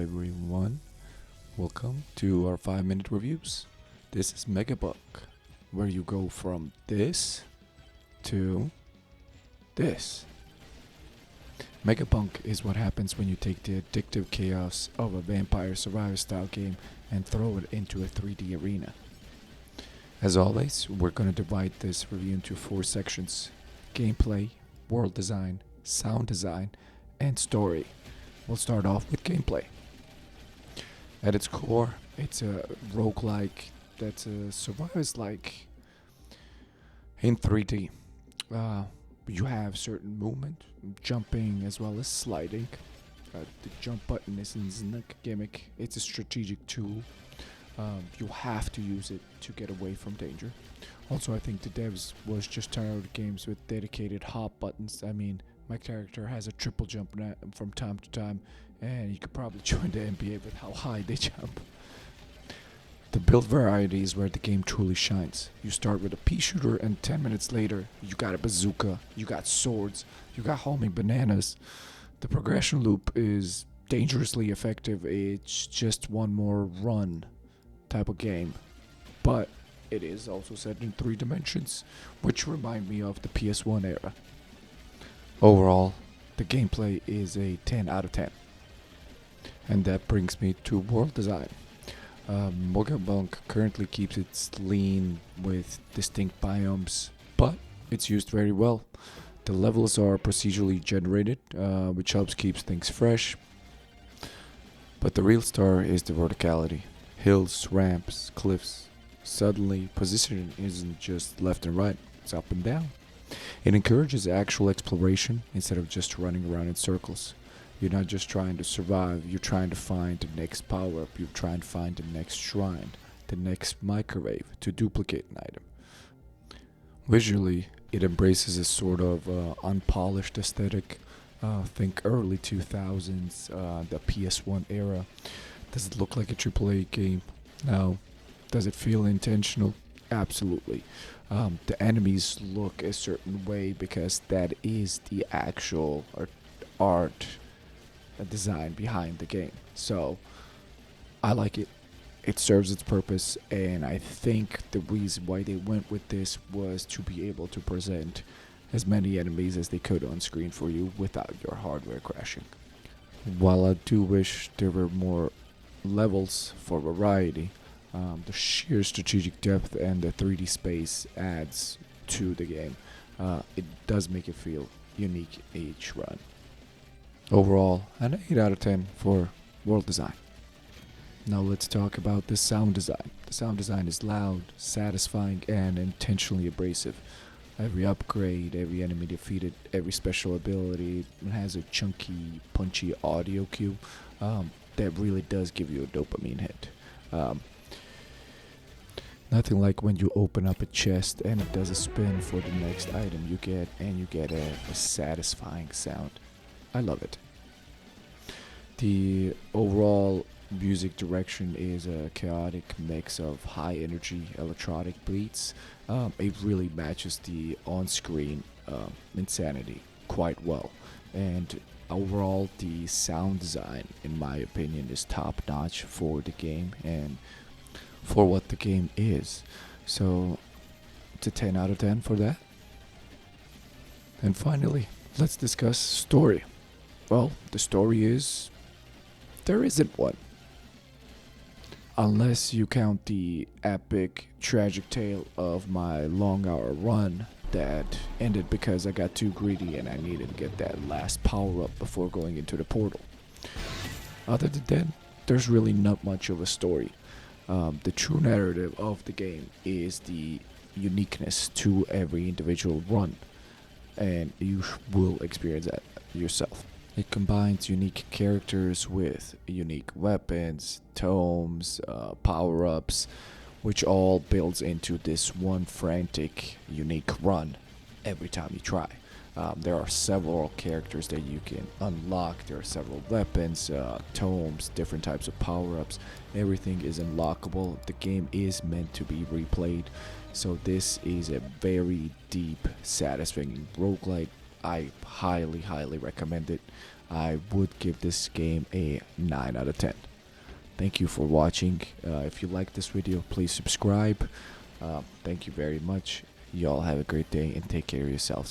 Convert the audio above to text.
everyone. Welcome to our 5-minute reviews. This is Megabonk, where you go from this to this. Megabonk is what happens when you take the addictive chaos of a vampire survivor style game and throw it into a 3D arena. As always, we're going to divide this review into 4 sections: gameplay, world design, sound design, and story. We'll start off with gameplay. At its core, it's a roguelike that's a survivors-like in 3D. You have certain movement, jumping as well as sliding. The jump button isn't a gimmick, it's a strategic tool. You have to use it to get away from danger. Also, I think the devs was just tired of games with dedicated hop buttons. I mean, my character has a triple jump from time to time, and you could probably join the NBA with how high they jump. The build variety is where the game truly shines. You start with a pea shooter, and 10 minutes later, you got a bazooka, you got swords, you got homing bananas. The progression loop is dangerously effective. It's just one more run type of game. But it is also set in 3 dimensions, which remind me of the PS1 era. Overall, the gameplay is a 10 out of 10. And that brings me to world design. Megabonk currently keeps it lean with distinct biomes, but it's used very well. The levels are procedurally generated, which helps keep things fresh. But the real star is the verticality. Hills, ramps, cliffs. Suddenly, positioning isn't just left and right, it's up and down. It encourages actual exploration instead of just running around in circles. You're not just trying to survive, you're trying to find the next power-up, you're trying to find the next shrine, the next microwave to duplicate an item. Visually, it embraces a sort of unpolished aesthetic. Think early 2000s, the PS1 era. Does it look like a AAA game? No. Does it feel intentional? Absolutely. The enemies look a certain way because that is the actual art design behind the game. So I like it. It serves its purpose, and I think the reason why they went with this was to be able to present as many enemies as they could on screen for you without your hardware crashing. While I do wish there were more levels for variety, the sheer strategic depth and the 3D space adds to the game. It does make it feel unique each run. Overall, an 8 out of 10 for world design. Now let's talk about the sound design. The sound design is loud, satisfying, and intentionally abrasive. Every upgrade, every enemy defeated, every special ability has a chunky, punchy audio cue that really does give you a dopamine hit. Nothing like when you open up a chest and it does a spin for the next item you get a satisfying sound. I love it. The overall music direction is a chaotic mix of high energy electronic beats. It really matches the on-screen insanity quite well. And overall, the sound design, in my opinion, is top notch for the game and for what the game is. So it's a 10 out of 10 for that. And finally, let's discuss story. Well, the story is there isn't one. Unless you count the epic, tragic tale of my long hour run that ended because I got too greedy and I needed to get that last power up before going into the portal. Other than that, there's really not much of a story. The true narrative of the game is the uniqueness to every individual run, and you will experience that yourself. It combines unique characters with unique weapons, tomes, power-ups, which all builds into this one frantic, unique run every time you try. There are several characters that you can unlock. There are several weapons, tomes, different types of power-ups. Everything is unlockable. The game is meant to be replayed. So this is a very deep, satisfying roguelike. I highly recommend it. I would give this game a 9 out of 10. Thank you for watching. If you like this video, please subscribe. Thank you very much. Y'all have a great day and take care of yourselves.